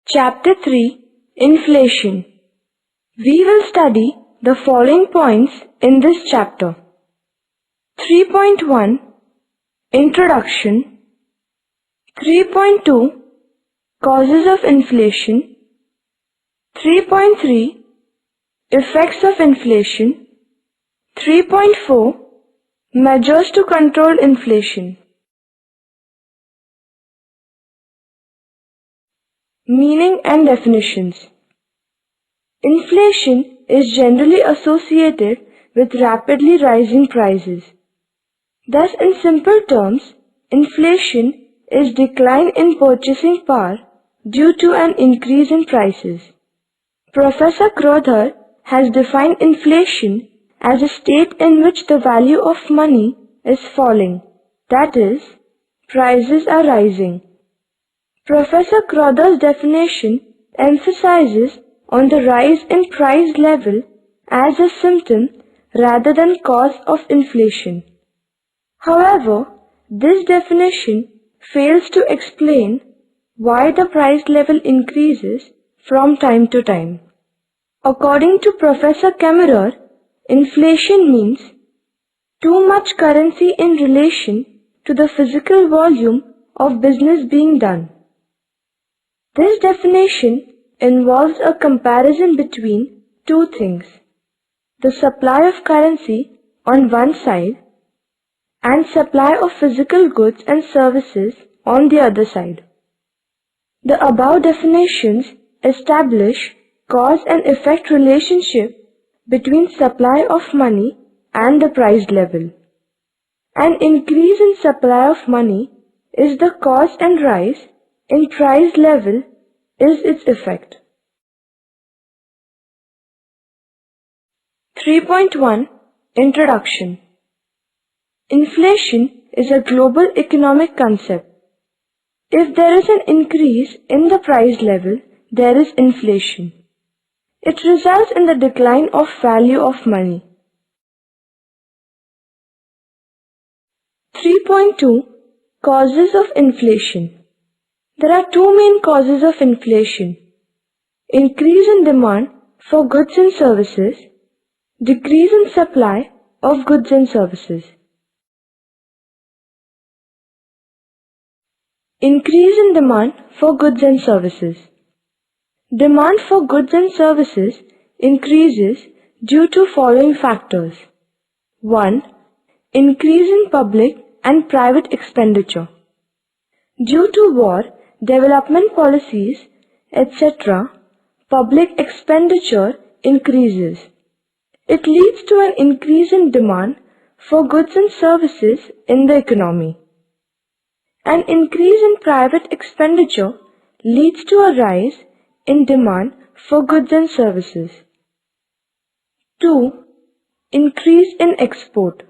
Chapter 3 Inflation. We will study the following points in this chapter. 3.1 Introduction. 3.2 Causes of inflation. 3.3 Effects of inflation. 3.4 Measures to control inflation. Meaning and definitions. Inflation is generally associated with rapidly rising prices. Thus, in simple terms, inflation is decline in purchasing power due to an increase in prices. Professor Crowther has defined inflation as a state in which the value of money is falling, that is, prices are rising. Professor Crowther's definition emphasizes on the rise in price level as a symptom rather than cause of inflation. However, this definition fails to explain why the price level increases from time to time. According to Professor Kammerer, inflation means too much currency in relation to the physical volume of business being done. This definition involves a comparison between two things: the supply of currency on one side and supply of physical goods and services on the other side. The above definitions establish cause and effect relationship between supply of money and the price level. An increase in supply of money is the cause and rise in price level is its effect. 3.1 Introduction. Inflation is a global economic concept. If there is an increase in the price level, there is inflation. It results in the decline of value of money. 3.2 Causes of inflation. There are two main causes of inflation: increase in demand for goods and services, decrease in supply of goods and services. Increase in demand for goods and services. Demand for goods and services increases due to following factors. 1. Increase in public and private expenditure. Due to war, development policies, etc., public expenditure increases. It leads to an increase in demand for goods and services in the economy. An increase in private expenditure leads to a rise in demand for goods and services. 2. Increase in export.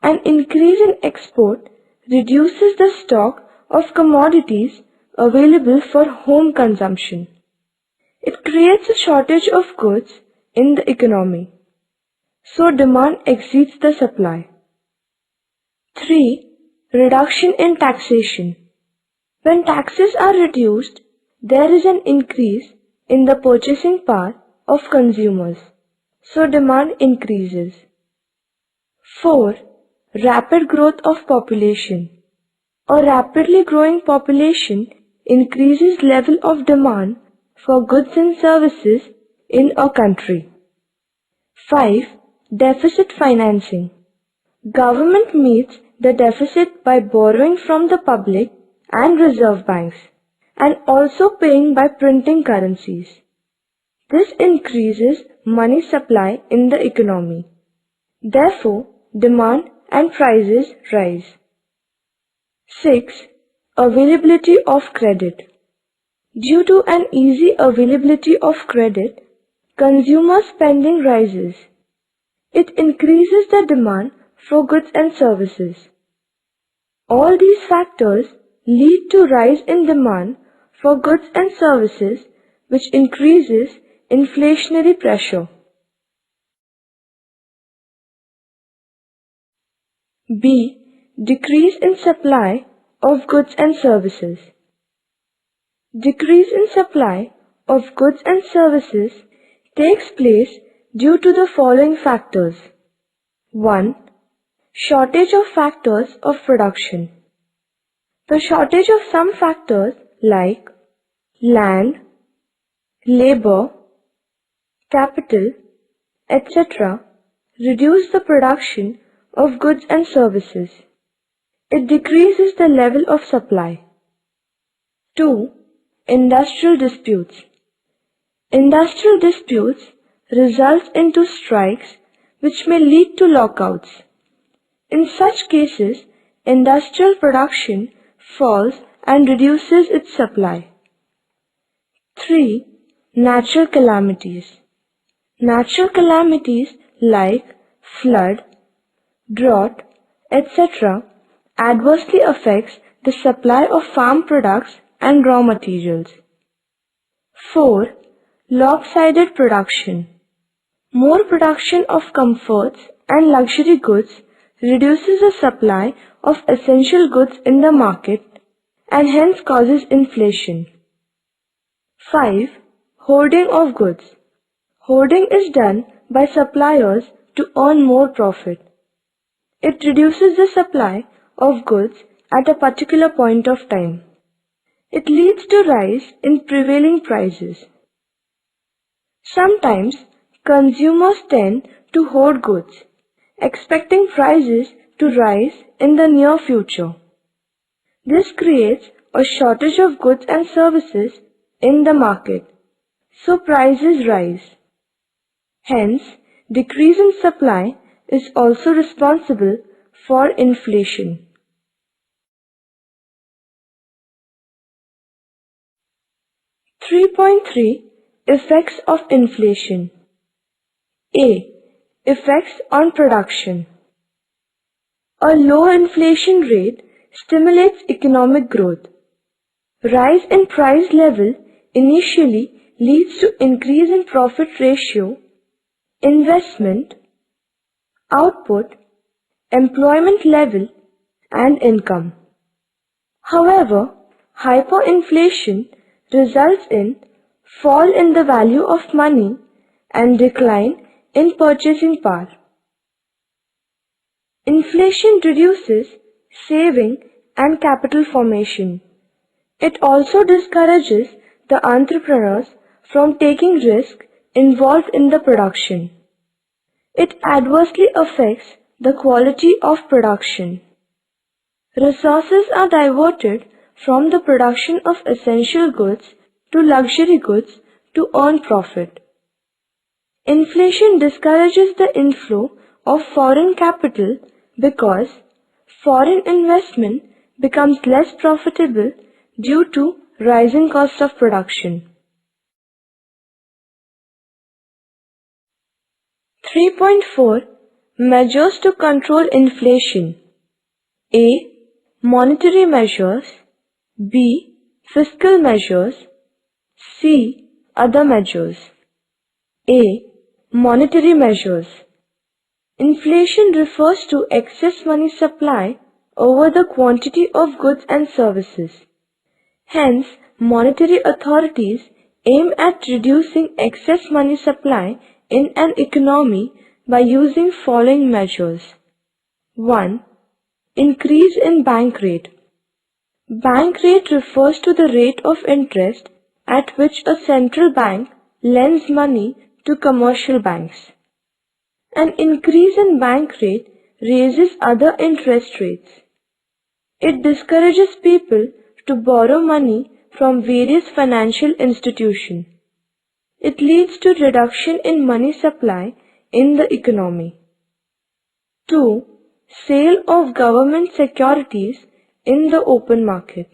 An increase in export reduces the stock of commodities available for home consumption. It creates a shortage of goods in the economy, so demand exceeds the supply. 3. Reduction in taxation. When taxes are reduced, there is an increase in the purchasing power of consumers, so demand increases. 4. Rapid growth of population. A rapidly growing population increases level of demand for goods and services in a country. 5. Deficit financing. Government meets the deficit by borrowing from the public and reserve banks, and also paying by printing currencies. This increases money supply in the economy. Therefore, demand and prices rise. 6. Availability of credit. Due to an easy availability of credit, consumer spending rises. It increases the demand for goods and services. All these factors lead to rise in demand for goods and services, which increases inflationary pressure. B. Decrease in supply of goods and services. Decrease in supply of goods and services takes place due to the following factors. 1. Shortage of factors of production. The shortage of some factors like land, labor, capital, etc. reduce the production of goods and services. It decreases the level of supply. 2. Industrial disputes. Industrial disputes result into strikes which may lead to lockouts. In such cases, industrial production falls and reduces its supply. 3. Natural calamities. Natural calamities like flood, drought, etc. adversely affects the supply of farm products and raw materials. 4. Lopsided production. More production of comforts and luxury goods reduces the supply of essential goods in the market and hence causes inflation. 5. Hoarding of goods. Hoarding is done by suppliers to earn more profit. It reduces the supply of goods at a particular point of time. It leads to rise in prevailing prices. Sometimes consumers tend to hoard goods, expecting prices to rise in the near future. This creates a shortage of goods and services in the market, so prices rise. Hence, decrease in supply is also responsible for inflation. (3.3) Effects of inflation. A. Effects on production. A low inflation rate stimulates economic growth. Rise in price level initially leads to increase in profit ratio, investment, output, employment level, and income. However, hyperinflation results in fall in the value of money and decline in purchasing power. Inflation reduces saving and capital formation. It also discourages the entrepreneurs from taking risk involved in the production. It adversely affects the quality of production. Resources are diverted from the production of essential goods to luxury goods to earn profit. Inflation discourages the inflow of foreign capital because foreign investment becomes less profitable due to rising cost of production. 3.4 Measures to control inflation. A. Monetary measures. B. Fiscal measures. C. Other measures. A. Monetary measures. Inflation refers to excess money supply over the quantity of goods and services. Hence, monetary authorities aim at reducing excess money supply in an economy by using following measures. 1. Increase in bank rate. Bank rate refers to the rate of interest at which a central bank lends money to commercial banks. An increase in bank rate raises other interest rates. It discourages people to borrow money from various financial institutions. It leads to reduction in money supply in the economy. 2. Sale of government securities in the open market.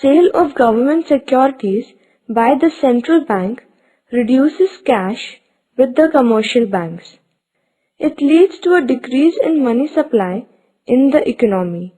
Sale of government securities by the central bank reduces cash with the commercial banks. It leads to a decrease in money supply in the economy.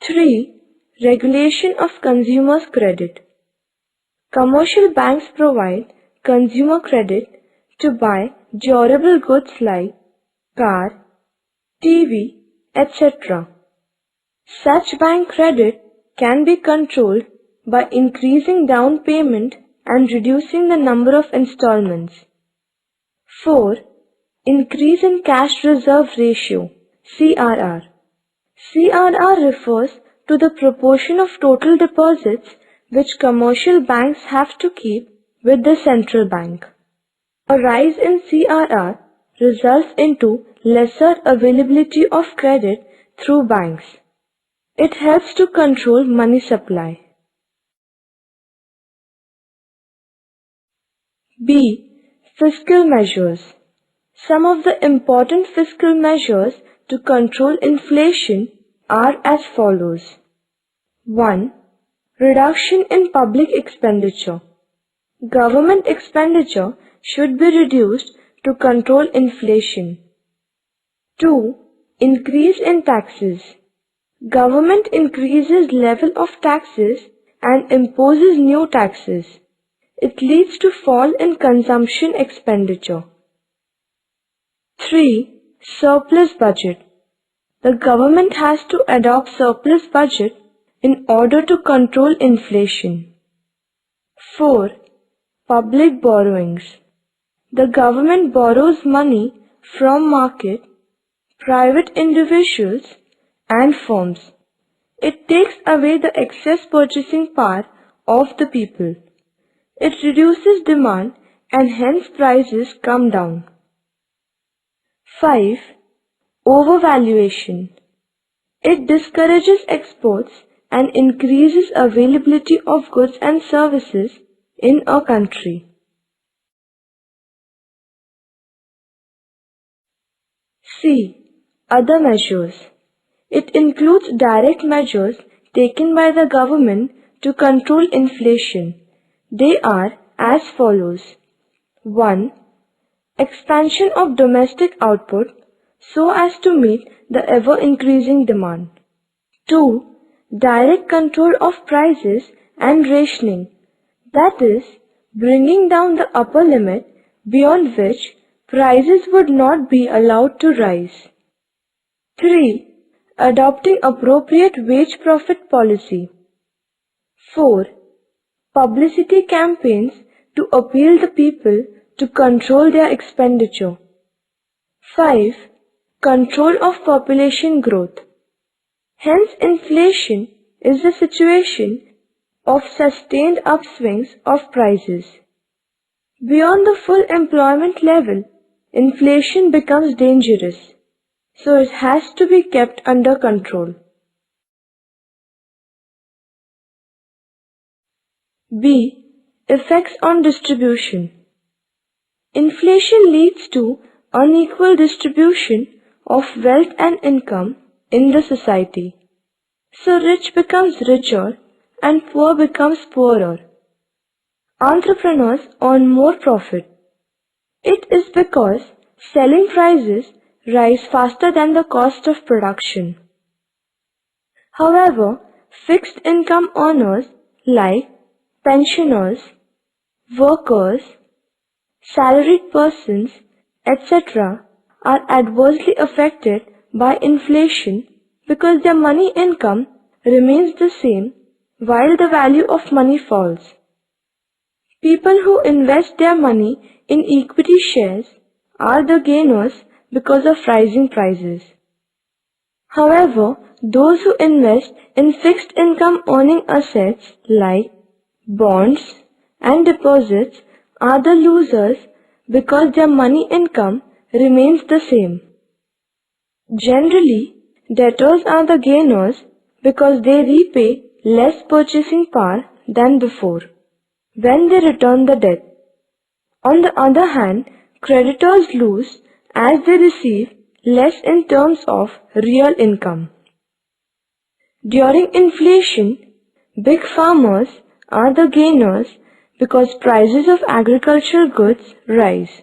3. Regulation of consumers' credit. Commercial banks provide consumer credit to buy durable goods like car, TV, etc. Such bank credit can be controlled by increasing down payment and reducing the number of installments. 4. Increase in cash reserve ratio, CRR. CRR refers to the proportion of total deposits which commercial banks have to keep with the central bank. A rise in CRR results into lesser availability of credit through banks. It helps to control money supply. B. Fiscal measures. Some of the important fiscal measures to control inflation are as follows. 1. Reduction in public expenditure. Government expenditure should be reduced to control inflation. 2. Increase in taxes. Government increases level of taxes and imposes new taxes. It leads to fall in consumption expenditure. 3. Surplus budget. The government has to adopt surplus budget in order to control inflation. 4. Public borrowings. The government borrows money from market, private individuals and firms. It takes away the excess purchasing power of the people. It reduces demand and hence prices come down. 5. Overvaluation. It discourages exports and increases availability of goods and services in a country. C. Other measures. It includes direct measures taken by the government to control inflation. They are as follows. 1. Expansion of domestic output so as to meet the ever-increasing demand. 2. Direct control of prices and rationing, that is, bringing down the upper limit beyond which prices would not be allowed to rise. 3. Adopting appropriate wage profit policy. 4. Publicity campaigns to appeal the people to control their expenditure. 5. Control of population growth. Hence, inflation is the situation of sustained upswings of prices. Beyond the full employment level, inflation becomes dangerous, so it has to be kept under control. B. Effects on distribution. Inflation leads to unequal distribution of wealth and income in the society. So rich becomes richer and poor becomes poorer. Entrepreneurs earn more profit. It is because selling prices rise faster than the cost of production. However, fixed income earners like pensioners, workers, salaried persons, etc. are adversely affected by inflation because their money income remains the same while the value of money falls. People who invest their money in equity shares are the gainers because of rising prices. However, those who invest in fixed income earning assets like bonds and deposits are the losers because their money income remains the same. Generally, debtors are the gainers because they repay less purchasing power than before when they return the debt. On the other hand, creditors lose as they receive less in terms of real income. During inflation, big farmers are the gainers because prices of agricultural goods rise.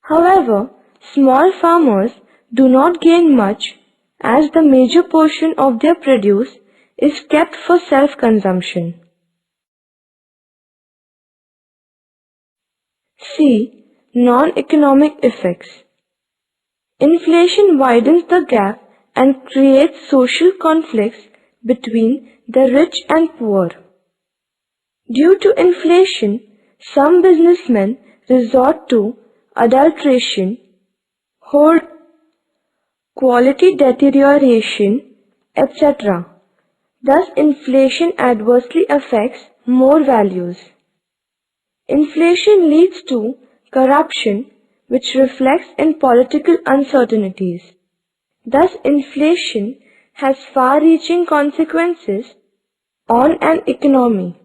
However, small farmers do not gain much as the major portion of their produce is kept for self-consumption. C. Non-economic effects. Inflation widens the gap and creates social conflicts between the rich and poor. Due to inflation, some businessmen resort to adulteration, hoard, quality deterioration, etc. Thus, inflation adversely affects more values. Inflation leads to corruption, which reflects in political uncertainties. Thus, inflation has far-reaching consequences on an economy.